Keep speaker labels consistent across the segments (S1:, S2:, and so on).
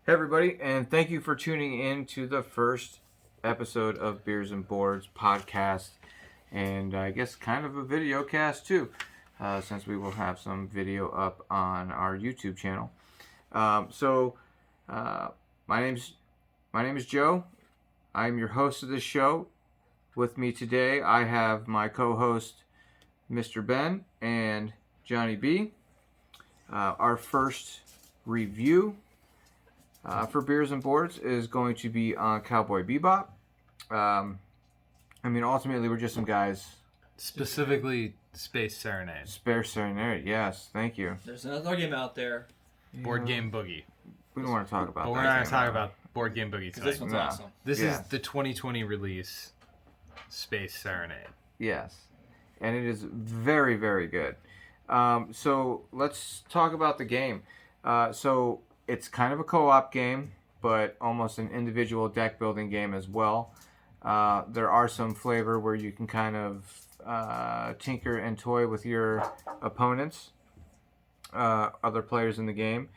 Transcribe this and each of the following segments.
S1: Hey everybody, and thank you for tuning in to the first episode of Beers and Boards podcast, and I guess kind of a video cast too, since we will have some video up on our YouTube channel. My name is Joe. I'm your host of this show. With me today, I have my co-host, Mr. Ben and Johnny B. Our first review for Beers and Boards is going to be on Cowboy Bebop. Ultimately, we're just some guys.
S2: Specifically, Space Serenade.
S1: Space Serenade, yes, thank you.
S3: There's another game out there.
S2: Board Game Boogie.
S1: We don't want to talk about that.
S2: But we're not going to talk about Board Game Boogie tonight.
S3: This one's awesome.
S2: This is the 2020 release, Space Serenade.
S1: Yes, and it is very, very good. So let's talk about the game. So it's kind of a co-op game, but almost an individual deck building game as well. There are some flavor where you can kind of tinker and toy with your opponents, other players in the game.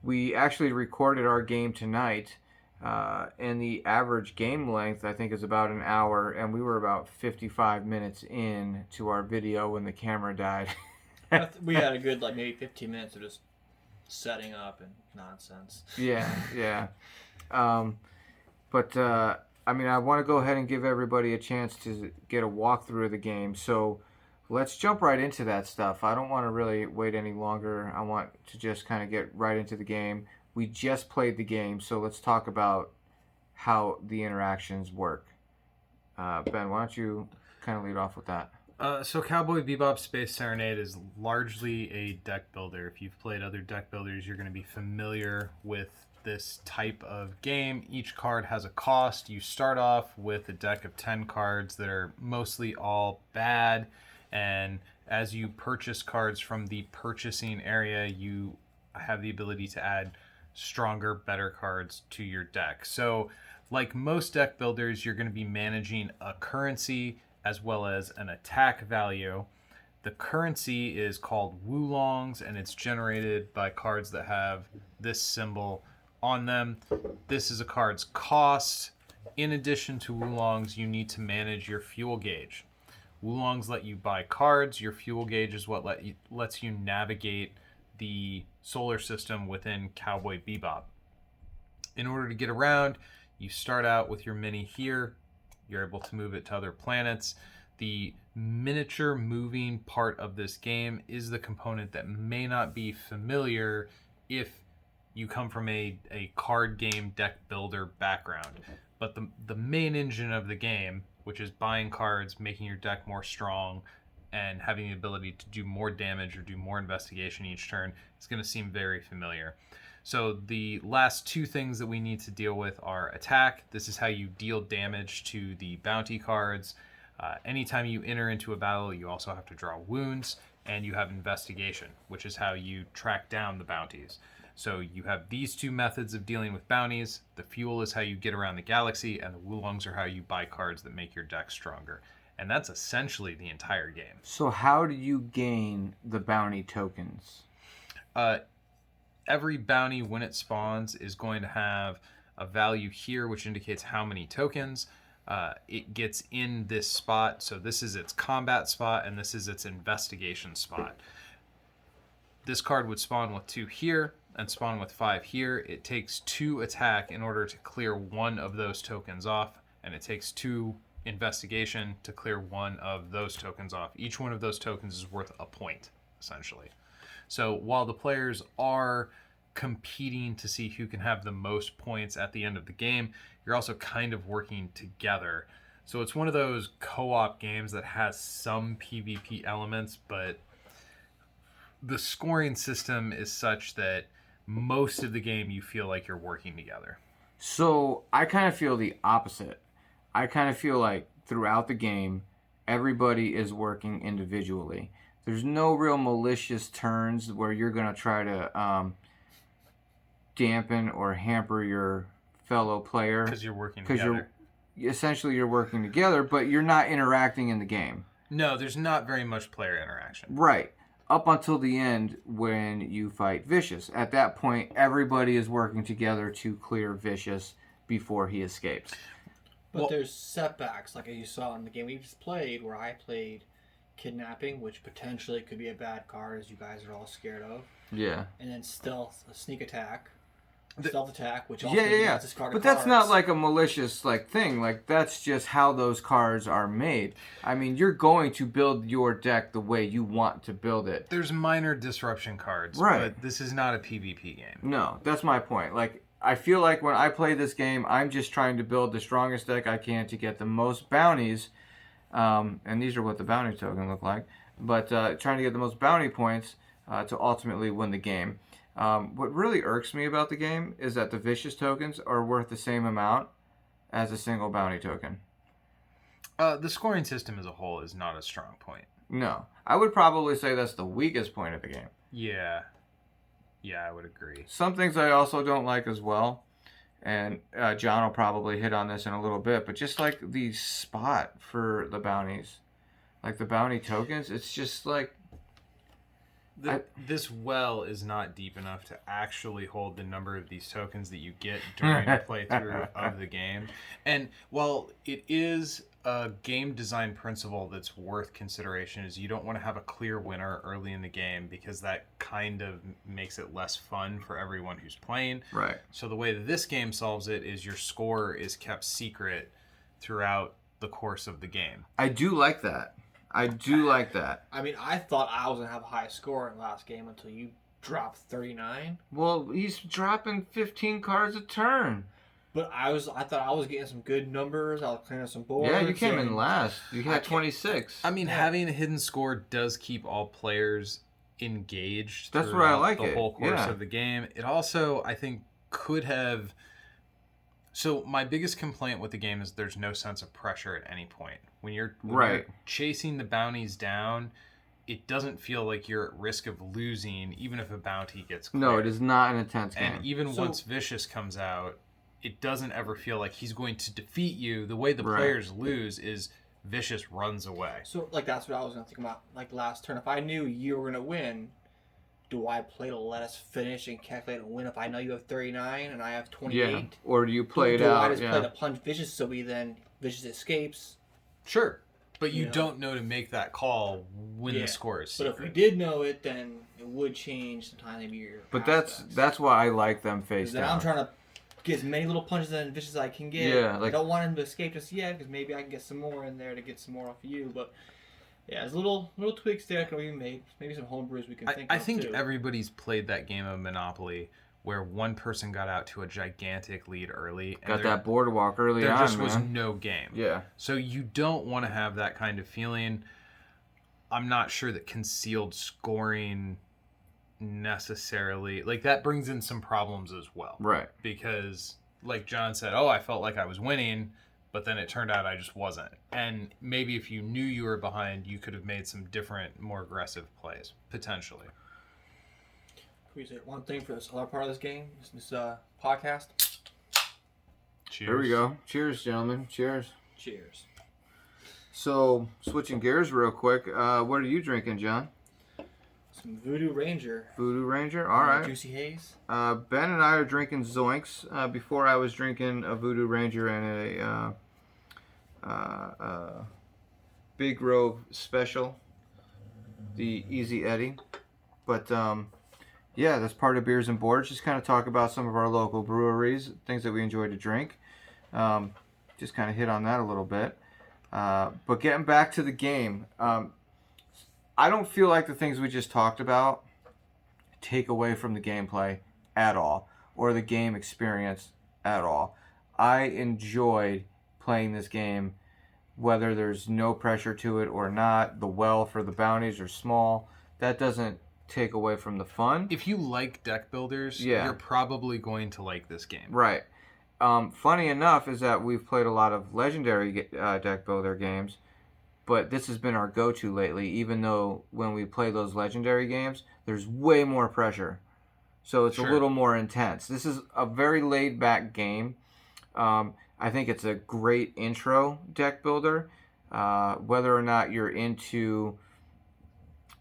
S1: We actually recorded our game tonight, and the average game length, I think, is about an hour, and we were about 55 minutes in to our video when the camera died.
S3: We had a good, maybe 15 minutes of just setting up and nonsense.
S1: Yeah. I want to go ahead and give everybody a chance to get a walkthrough of the game. So let's jump right into that stuff. I don't want to really wait any longer. I want to just kind of get right into the game. We just played the game, so let's talk about how the interactions work. Ben, why don't you kind of lead off with that?
S2: So Cowboy Bebop Space Serenade is largely a deck builder. If you've played other deck builders, you're going to be familiar with this type of game. Each card has a cost. You start off with a deck of 10 cards that are mostly all bad, and as you purchase cards from the purchasing area, you have the ability to add stronger, better cards to your deck. So like most deck builders, you're going to be managing a currency as well as an attack value. The currency is called Wulongs, and it's generated by cards that have this symbol on them. This is a card's cost. In addition to Wulongs, you need to manage your fuel gauge. Wulongs let you buy cards. Your fuel gauge is what lets you navigate the solar system within Cowboy Bebop. In order to get around, you start out with your mini here. You're able to move it to other planets. The miniature moving part of this game is the component that may not be familiar if you come from a card game deck builder background. But the main engine of the game, which is buying cards, making your deck more strong, and having the ability to do more damage or do more investigation each turn, is going to seem very familiar. So the last two things that we need to deal with are attack. This is how you deal damage to the bounty cards. Anytime you enter into a battle, you also have to draw wounds, and you have investigation, which is how you track down the bounties. So you have these two methods of dealing with bounties. The fuel is how you get around the galaxy, and the Wulongs are how you buy cards that make your deck stronger. And that's essentially the entire game.
S1: So how do you gain the bounty tokens?
S2: Every bounty, when it spawns, is going to have a value here, which indicates how many tokens it gets in this spot. So this is its combat spot, and this is its investigation spot. This card would spawn with 2 here and spawn with 5 here. It takes 2 attack in order to clear one of those tokens off, and it takes 2 investigation to clear one of those tokens off. Each one of those tokens is worth a point, essentially. So while the players are competing to see who can have the most points at the end of the game, you're also kind of working together. So it's one of those co-op games that has some PvP elements, but the scoring system is such that most of the game you feel like you're working together.
S1: So I kind of feel the opposite. I kind of feel like throughout the game, everybody is working individually. There's no real malicious turns where you're going to try to dampen or hamper your fellow player.
S2: Because you're working together.
S1: Essentially, you're working together, but you're not interacting in the game.
S2: No, there's not very much player interaction.
S1: Right. up until the end when you fight Vicious. At that point, everybody is working together to clear Vicious before he escapes.
S3: But there's setbacks, like you saw in the game we just played, where I played Kidnapping, which potentially could be a bad card, as you guys are all scared of.
S1: Yeah.
S3: And then Stealth, a sneak attack. Stealth attack, which also discard
S1: but
S3: cards.
S1: that's not like a malicious thing. Like, that's just how those cards are made. I mean, you're going to build your deck the way you want to build it.
S2: There's minor disruption cards,
S1: right?
S2: But this is not a PvP game.
S1: No, that's my point. Like, I feel like when I play this game, I'm just trying to build the strongest deck I can to get the most bounties. And these are what the bounty token look like. But trying to get the most bounty points to ultimately win the game. What really irks me about the game is that the Vicious tokens are worth the same amount as a single bounty token.
S2: The scoring system as a whole is not a strong point.
S1: No. I would probably say that's the weakest point of the game.
S2: Yeah. Yeah, I would agree.
S1: Some things I also don't like as well, and John will probably hit on this in a little bit, but just like the spot for the bounties, like the bounty tokens, it's just like...
S2: This well is not deep enough to actually hold the number of these tokens that you get during the playthrough of the game. And while it is a game design principle that's worth consideration, is you don't want to have a clear winner early in the game because that kind of makes it less fun for everyone who's playing.
S1: Right.
S2: So the way that this game solves it is your score is kept secret throughout the course of the game.
S1: I do like that. I do like that.
S3: I mean, I thought I was going to have a high score in the last game until you dropped 39.
S1: Well, he's dropping 15 cards a turn.
S3: But I thought I was getting some good numbers. I was clearing some boards.
S1: Yeah, you came in last. You had 26.
S2: I mean, having a hidden score does keep all players engaged.
S1: That's what I like
S2: the whole course of the game. It also, I think, could have... So my biggest complaint with the game is there's no sense of pressure at any point. When you're chasing the bounties down, it doesn't feel like you're at risk of losing, even if a bounty gets cleared.
S1: No, it is not an intense game.
S2: And even once Vicious comes out, it doesn't ever feel like he's going to defeat you. The way the players lose is Vicious runs away.
S3: So, like, that's what I was going to think about. Like, last turn, if I knew you were going to win, do I play to let us finish and calculate a win if I know you have 39 and I have 28?
S1: Yeah, or do you play it
S3: out?
S1: out?
S3: Do I just play to punch Vicious so Vicious escapes?
S2: Sure. But you don't know to make that call when the score is secret.
S3: But if we did know it, then it would change sometimes maybe your
S1: But
S3: aspects.
S1: that's why I like them face down.
S3: Then I'm trying to get as many little punches in Vicious as I can get.
S1: Yeah, like,
S3: I don't want him to escape just yet because maybe I can get some more in there to get some more off of you. But yeah, there's little tweaks there that can be made. Maybe some homebrews we can think of.
S2: I think
S3: too.
S2: everybody's played that game of Monopoly where one person got out to a gigantic lead early. And
S1: got that boardwalk early on,
S2: There just was
S1: man.
S2: no game.
S1: Yeah.
S2: So you don't want to have that kind of feeling. I'm not sure that concealed scoring necessarily... Like, that brings in some problems as well.
S1: Right.
S2: Because, like John said, I felt like I was winning, but then it turned out I just wasn't. And maybe if you knew you were behind, you could have made some different, more aggressive plays, potentially.
S3: Can we say one thing for this other part of this game, this podcast?
S2: Cheers.
S1: Here we go. Cheers, gentlemen. Cheers.
S3: Cheers.
S1: So, switching gears real quick, what are you drinking, John?
S3: Some Voodoo Ranger.
S1: Voodoo Ranger? All right.
S3: Juicy Haze.
S1: Ben and I are drinking Zoinks. Before I was drinking a Voodoo Ranger and a Big Grove Special, the Easy Eddie. But, yeah, that's part of Beers and Boards. Just kind of talk about some of our local breweries, things that we enjoy to drink. Just kind of hit on that a little bit. But getting back to the game, I don't feel like the things we just talked about take away from the gameplay at all, or the game experience at all. I enjoyed playing this game, whether there's no pressure to it or not. The well for the bounties are small. That doesn't take away from the fun.
S2: If you like deck builders, you're probably going to like this game.
S1: Right. Funny enough is that we've played a lot of legendary deck builder games, but this has been our go-to lately, even though when we play those legendary games, there's way more pressure. So it's a little more intense. This is a very laid-back game. I think it's a great intro deck builder. Whether or not you're into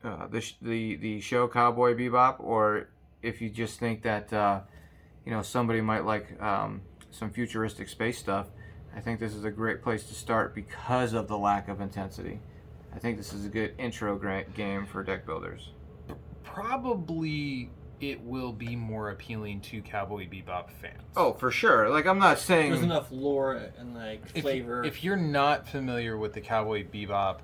S1: the show Cowboy Bebop, or if you just think that somebody might like some futuristic space stuff, I think this is a great place to start because of the lack of intensity. I think this is a good intro game for deck builders.
S2: Probably it will be more appealing to Cowboy Bebop fans.
S1: Oh, for sure. Like, I'm not saying
S3: There's enough lore and like flavor.
S2: If you're not familiar with the Cowboy Bebop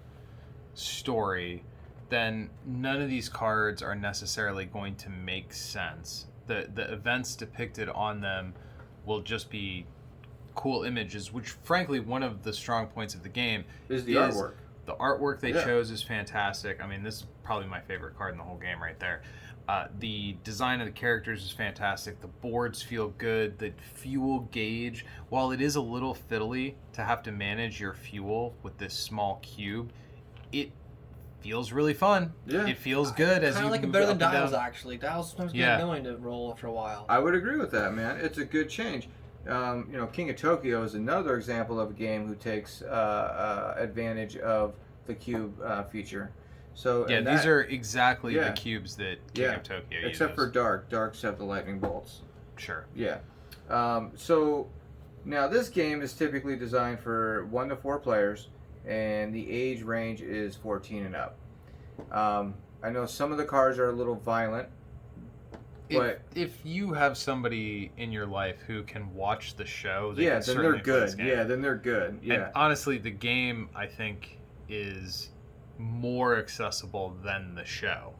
S2: story, then none of these cards are necessarily going to make sense. The events depicted on them will just be cool images, which frankly one of the strong points of the game
S1: is the artwork.
S2: The artwork they chose is fantastic. I mean, this is probably my favorite card in the whole game right there. The design of the characters is fantastic. The boards feel good. The fuel gauge, while it is a little fiddly to have to manage your fuel with this small cube, it feels really fun. Yeah. It feels good as you
S3: kind of like it
S2: move
S3: better
S2: up
S3: than
S2: and
S3: Dials,
S2: down.
S3: actually. Dials sometimes get annoying to roll after a while.
S1: I would agree with that, man. It's a good change. King of Tokyo is another example of a game who takes advantage of the cube feature. So
S2: yeah, these are exactly the cubes that King of Tokyo uses.
S1: Except for Dark. Darks have the lightning bolts.
S2: Sure.
S1: Yeah. So now this game is typically designed for 1 to 4 players, and the age range is 14 and up. I know some of the cards are a little violent. But
S2: if you have somebody in your life who can watch the show,
S1: then they're good. Yeah, then they're good. Yeah.
S2: And honestly, the game, I think, is more accessible than the show.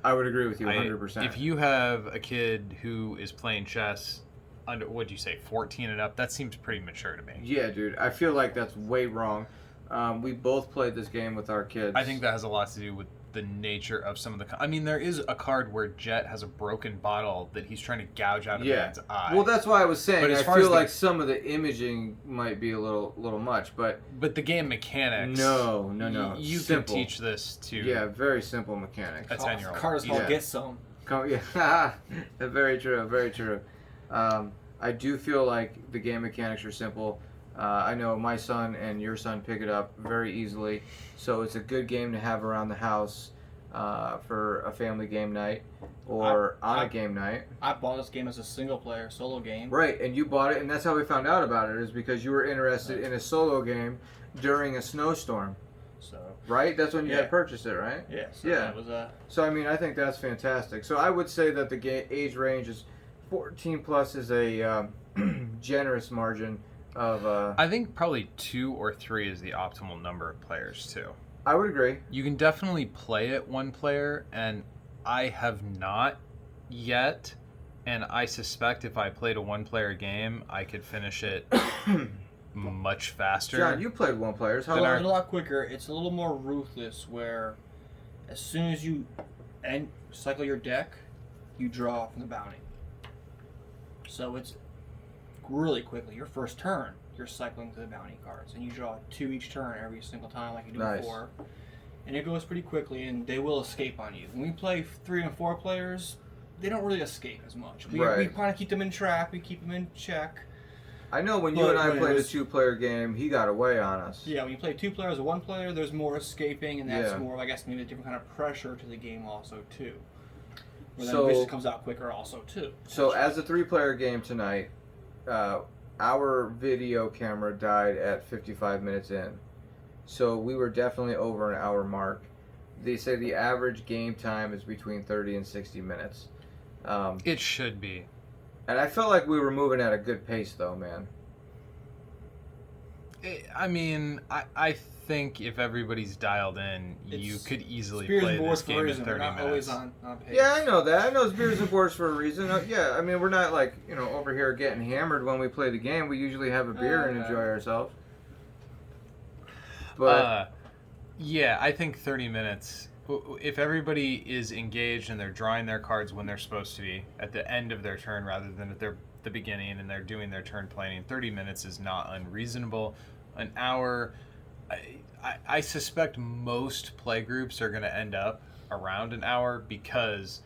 S1: I would agree with you 100%.
S2: If you have a kid who is playing chess under, what'd you say, 14 and up, that seems pretty mature to me.
S1: Yeah, dude. I feel like that's way wrong. We both played this game with our kids.
S2: I think that has a lot to do with the nature of some of the... I mean, there is a card where Jet has a broken bottle that he's trying to gouge out of man's eye.
S1: Well, that's why I was saying,
S2: But
S1: I feel like some of the imaging might be a little much, but
S2: the game mechanics...
S1: No.
S2: You
S1: simple.
S2: can teach this to...
S1: Yeah, very simple mechanics.
S2: A 10-year-old.
S3: Card is called Get Some.
S1: Very true, very true. I do feel like the game mechanics are simple. I know my son and your son pick it up very easily, so it's a good game to have around the house for a family game night or on a game night.
S3: I bought this game as a single-player solo game.
S1: Right, and you bought it, and that's how we found out about it, is because you were interested in a solo game during a snowstorm.
S3: So
S1: right, that's when you had purchased it, right?
S3: Yeah. So
S1: yeah.
S3: That was
S1: So I mean, I think that's fantastic. So I would say that the age range is 14 plus is a generous margin.
S2: I think probably 2 or 3 is the optimal number of players too.
S1: I would agree.
S2: You can definitely play it one player, and I have not yet, and I suspect if I played a one-player game, I could finish it much faster.
S1: John, you played one players. How
S3: long?
S1: long?
S3: It's a lot quicker. It's a little more ruthless, where as soon as you cycle your deck, you draw from the bounty. So it's really quickly. Your first turn, you're cycling to the bounty cards, and you draw 2 each turn every single time, like you do before. And it goes pretty quickly, and they will escape on you. When we play 3 and 4 players, they don't really escape as much. We kind of keep them in track. We keep them in check.
S1: I know when you and I played a 2-player game, he got away on us.
S3: Yeah, when you play 2 players or 1 player, there's more escaping, and that's more, I guess, maybe a different kind of pressure to the game also too. Where then vision comes out quicker also too.
S1: So as a 3-player game tonight, our video camera died at 55 minutes in. So we were definitely over an hour mark. They say the average game time is between 30 and 60 minutes.
S2: It should be.
S1: And I felt like we were moving at a good pace, though, man.
S2: I mean, I think if everybody's dialed in, you could easily play this game in 30
S3: we're not
S2: minutes.
S3: Always on pace.
S1: Yeah, I know that. I know it's beers and boards for a reason. Yeah, I mean, we're not like, over here getting hammered when we play the game. We usually have a beer and enjoy ourselves. But
S2: yeah, I think 30 minutes. If everybody is engaged and they're drawing their cards when they're supposed to be at the end of their turn rather than at the beginning, and they're doing their turn planning, 30 minutes is not unreasonable. An hour, I suspect most play groups are going to end up around an hour because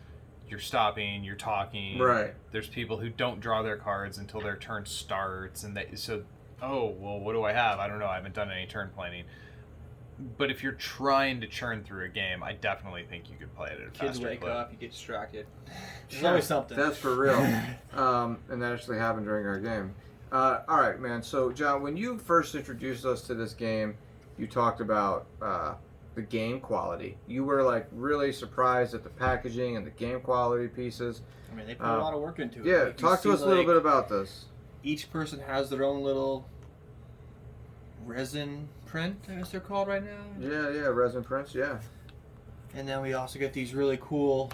S2: you're stopping, you're talking.
S1: Right.
S2: There's people who don't draw their cards until their turn starts, and what do I have? I don't know. I haven't done any turn planning. But if you're trying to churn through a game, I definitely think you could play it at a
S3: Kids
S2: faster
S3: wake
S2: clip.
S3: up, you get distracted. There's always something.
S1: That's for real. And that actually happened during our game. All right, man. So, John, when you first introduced us to this game, you talked about the game quality. You were like really surprised at the packaging and the game quality pieces.
S3: I mean, they put a lot of work into it.
S1: Yeah,
S3: You can
S1: talk to
S3: see,
S1: us a little bit about this.
S3: Each person has their own little resin print, I guess they're called right now.
S1: Yeah, resin prints, yeah.
S3: And then we also get these really cool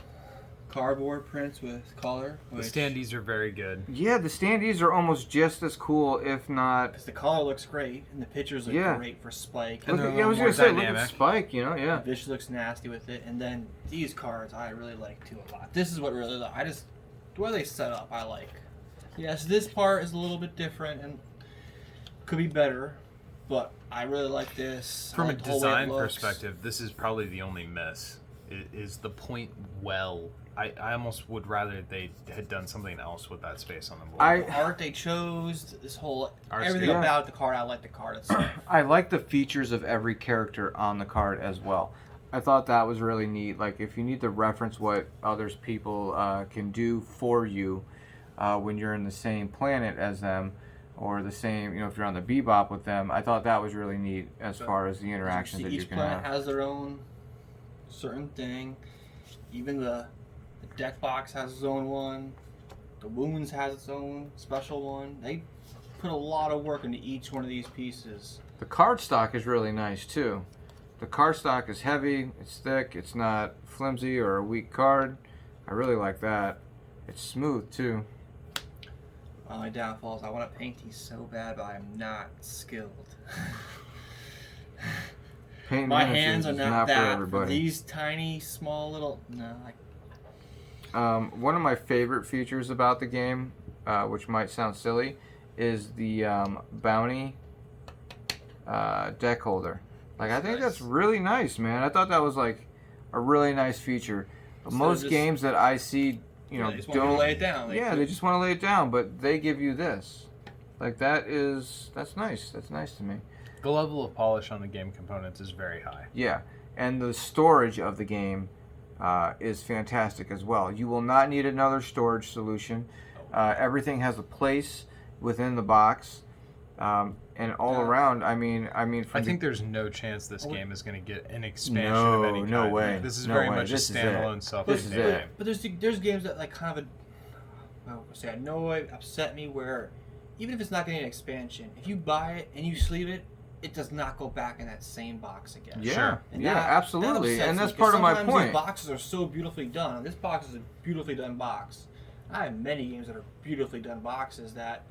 S3: cardboard prints with color.
S2: The standees are very good.
S1: Yeah, the standees are almost just as cool, if not.
S3: Because the color looks great, and the pictures look great for Spike.
S2: And they're a
S1: I
S2: little
S1: was
S2: more
S1: gonna say, look
S2: dynamic.
S1: at Spike, yeah.
S3: Vish looks nasty with it, and then these cards I really like too a lot. This is what really the way they set up I like. Yes, this part is a little bit different and could be better, but I really like this.
S2: From
S3: I
S2: a
S3: like the whole way it
S2: design
S3: looks.
S2: perspective, this is probably the only miss. Is the point well? I almost would rather they had done something else with that space on the board.
S3: The art they chose, this whole
S2: Art's
S3: everything
S2: good.
S3: about the card. I like the card itself.
S1: I like the features of every character on the card as well. I thought that was really neat. Like, if you need to reference what others people can do for you when you're in the same planet as them, or the same, if you're on the Bebop with them, I thought that was really neat as far as the interactions that you
S3: each
S1: can
S3: planet
S1: have.
S3: has their own certain thing. Even the deck box has its own one. The wounds has its own special one. They put a lot of work into each one of these pieces.
S1: The card stock is really nice too. The card stock is heavy, it's thick, it's not flimsy or a weak card. I really like that. It's smooth too.
S3: My downfall is I want to paint these so bad, but I'm not skilled.
S1: Painting
S3: My
S1: miniatures
S3: hands are
S1: is
S3: not
S1: for
S3: that. For
S1: everybody.
S3: these tiny, small little. No.
S1: One of my favorite features about the game, which might sound silly, is the bounty deck holder. Like, I think that's really nice, man. I thought that was like a really nice feature. Most games that I see,
S3: they just want
S1: don't
S3: to lay it down.
S1: they just want to lay it down, but they give you this. Like, that's nice. That's nice to me.
S2: The level of polish on the game components is very high.
S1: Yeah, and the storage of the game is fantastic as well. You will not need another storage solution. Everything has a place within the box, and all around. I
S2: think there's no chance this game is going to get an expansion
S1: No,
S2: of any kind.
S1: no way.
S2: Like, this is
S1: No
S2: very
S1: way.
S2: much
S1: This is
S2: a standalone
S1: it.
S2: self-contained
S1: This is it.
S2: game.
S3: But there's games that like kind of upset me where even if it's not getting an expansion, if you buy it and you sleeve it, it does not go back in that same box again.
S1: Yeah,
S2: Sure.
S3: And
S1: yeah,
S3: that
S1: absolutely,
S3: upsets
S1: and
S3: me,
S1: that's
S3: 'cause
S1: part of my
S3: sometimes
S1: point.
S3: These boxes are so beautifully done. This box is a beautifully done box. I have many games that are beautifully done boxes that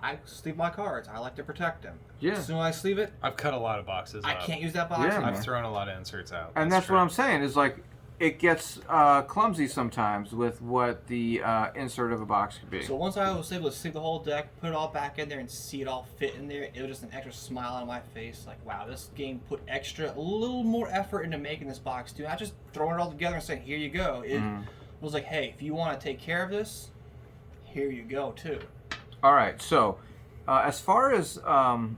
S3: I sleeve my cards. I like to protect them.
S1: Yeah.
S3: As soon as I sleeve it,
S2: I've cut a lot of boxes
S3: I
S2: up.
S3: can't use that box
S1: Yeah,
S3: anymore.
S2: I've thrown a lot of inserts out.
S1: And that's what I'm saying is like it gets clumsy sometimes with what the insert of a box could be.
S3: So once I was able to sleeve the whole deck, put it all back in there, and see it all fit in there, it was just an extra smile on my face. Like, wow, this game put a little more effort into making this box too. Not just throwing it all together and saying, "Here you go." It was like, "Hey, if you want to take care of this, here you go too."
S1: All right, so as far as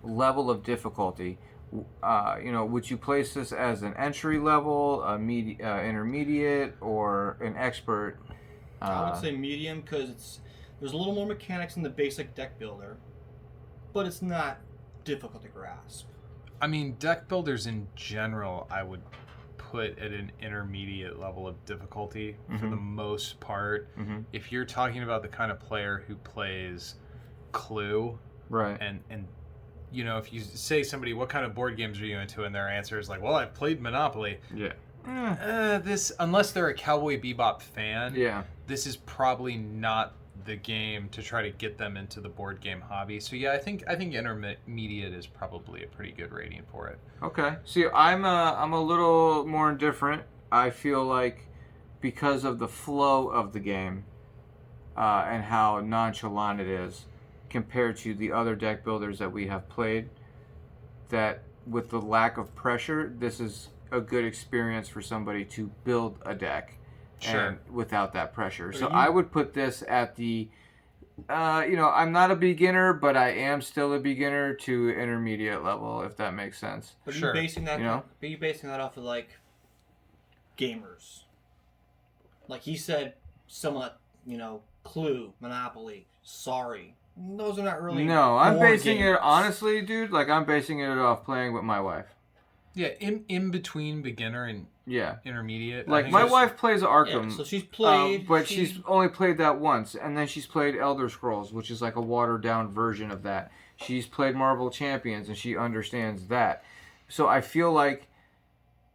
S1: level of difficulty, would you place this as an entry level, a intermediate, or an expert?
S3: I would say medium because there's a little more mechanics in the basic deck builder, but it's not difficult to grasp.
S2: I mean, deck builders in general, I would put at an intermediate level of difficulty for the most part. If you're talking about the kind of player who plays Clue,
S1: Right.
S2: and if you say somebody, what kind of board games are you into, and their answer is like, well, I've played Monopoly.
S1: Yeah.
S2: This, unless they're a Cowboy Bebop fan,
S1: Yeah.
S2: this is probably not the game to try to get them into the board game hobby. So yeah, I think intermediate is probably a pretty good rating for it.
S1: Okay. See, I'm a little more indifferent. I feel like because of the flow of the game and how nonchalant it is compared to the other deck builders that we have played, that with the lack of pressure, this is a good experience for somebody to build a deck
S2: Sure.
S1: and without that pressure.
S3: But
S1: So
S3: you-
S1: I would put this at the I'm not a beginner, but I am still a beginner to intermediate level, if that makes sense.
S3: But
S2: Sure.
S3: are you basing that?
S1: You know?
S3: Are you basing that off of like gamers? Like he said, somewhat, Clue, Monopoly, Sorry. Those are not really.
S1: No, I'm
S3: board
S1: basing
S3: games.
S1: it honestly, dude. Like I'm basing it off playing with my wife.
S2: Yeah, in between beginner and
S1: Yeah.
S2: intermediate. I
S1: Like
S2: think
S1: my
S2: there's-
S1: wife plays
S3: Yeah,
S1: Arkham.
S3: so she's played,
S1: but she's only played that once, and then she's played Elder Scrolls, which is like a watered down version of that. She's played Marvel Champions, and she understands that. So I feel like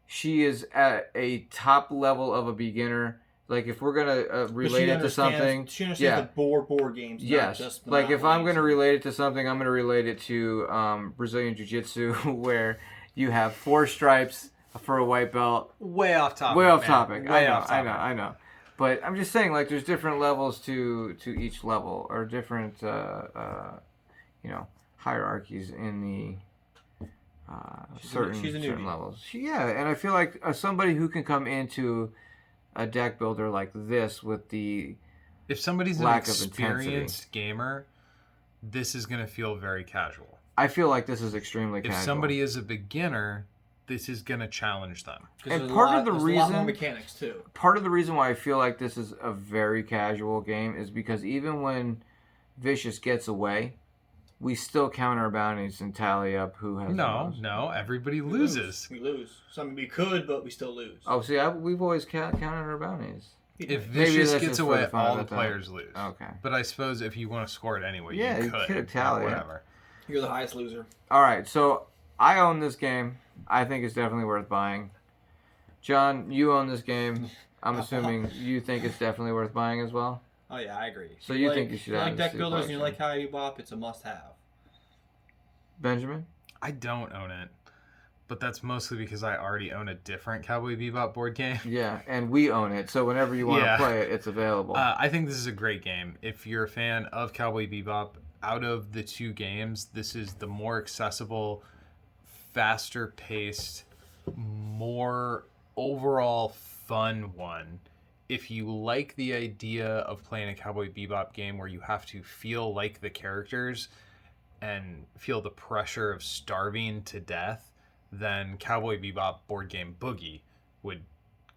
S1: she is at a top level of a beginner. Like if we're gonna
S3: but
S1: relate it to something,
S3: She understands
S1: yeah.
S3: the board games. Not
S1: Yes,
S3: just
S1: like if I'm
S3: Monopolies
S1: gonna
S3: and-
S1: relate it to something, I'm gonna relate it to Brazilian Jiu-Jitsu, where you have 4 stripes for a white belt.
S2: way off topic.
S1: Way off
S2: man.
S1: topic.
S2: Way
S1: I know,
S2: off topic.
S1: I know. But I'm just saying, like, there's different levels to each level, or different, hierarchies in the certain
S3: she's a
S1: certain
S3: newbie.
S1: levels. Yeah, and I feel like somebody who can come into a deck builder like this with the
S2: If somebody's an
S1: lack of intensity.
S2: experienced gamer, this is going to feel very casual.
S1: I feel like this is extremely
S2: If
S1: casual.
S2: somebody is a beginner, this is going to challenge them.
S3: 'cause
S1: and
S3: there's
S1: part
S3: a lot,
S1: of the
S3: there's a lot more
S1: reason-
S3: mechanics too.
S1: part of the reason why I feel like this is a very casual game is because even when Vicious gets away, we still count our bounties and tally up who has the most.
S2: No, everybody
S3: We
S2: loses.
S3: We lose. So I mean, we could, but we still lose.
S1: Oh, see, we've always counted our bounties.
S2: If
S1: Maybe
S2: Vicious
S1: that's
S2: gets
S1: just for
S2: away,
S1: the fun of
S2: all the
S1: it, though.
S2: players lose.
S1: Okay.
S2: But I suppose if you want to score it anyway,
S1: Yeah,
S2: you could.
S1: tally it.
S2: Whatever.
S3: You're the highest loser.
S1: All right, so I own this game. I think it's definitely worth buying. John, you own this game. I'm assuming you think it's definitely worth buying as well.
S3: Oh yeah, I agree.
S1: So you think you should
S3: if
S1: have
S3: like
S1: the
S3: deck
S1: Steel
S3: builders and you like
S1: collection.
S3: Cowboy Bebop, it's a must-have.
S1: Benjamin?
S2: I don't own it, but that's mostly because I already own a different Cowboy Bebop board game.
S1: Yeah, and we own it, so whenever you want to
S2: Yeah.
S1: play it, it's available.
S2: I think this is a great game. If you're a fan of Cowboy Bebop, out of the 2 games, this is the more accessible, faster paced, more overall fun one. If you like the idea of playing a Cowboy Bebop game where you have to feel like the characters and feel the pressure of starving to death, then Cowboy Bebop board game Boogie would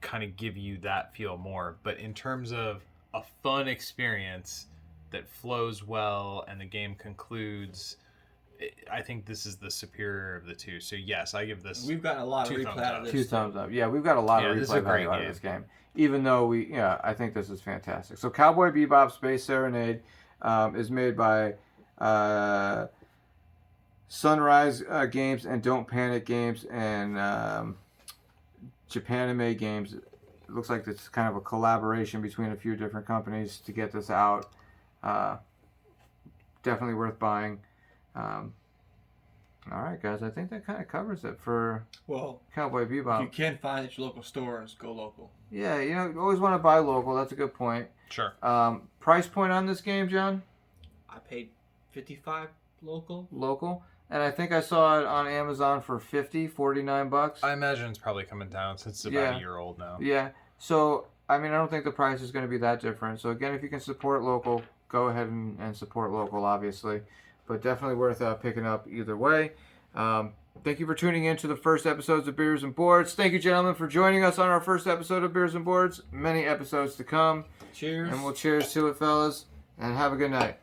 S2: kind of give you that feel more. But in terms of a fun experience that flows well and the game concludes, I think this is the superior of the 2. So yes, I give this.
S3: We've gotten a lot of
S2: 2
S3: replay
S2: thumbs
S3: out
S2: up.
S3: of this.
S1: 2 thumbs up. Yeah, we've got a lot of
S2: Yeah, this is a
S1: replay
S2: great
S1: value out of
S2: game.
S1: this game. Even though I think this is fantastic. So Cowboy Bebop Space Serenade is made by Sunrise Games and Don't Panic Games and Japanime Games. It looks like it's kind of a collaboration between a few different companies to get this out. Definitely worth buying. All right, guys, I think that kind of covers it for
S3: Well,
S1: Cowboy
S3: if you
S1: Bebop.
S3: can't find it at your local stores, go local.
S1: Yeah, you always want to buy local. That's a good point.
S2: Sure.
S1: Price point on this game, John?
S3: I paid $55 local.
S1: Local. And I think I saw it on Amazon for $49.
S2: I imagine it's probably coming down since it's about
S1: Yeah.
S2: a year old now.
S1: Yeah. So, I mean, I don't think the price is going to be that different. So, again, if you can support local, go ahead and support local, obviously. But definitely worth picking up either way. Thank you for tuning in to the first episodes of Beers and Boards. Thank you, gentlemen, for joining us on our first episode of Beers and Boards. Many episodes to come.
S3: Cheers.
S1: And we'll cheers to it, fellas. And have a good night.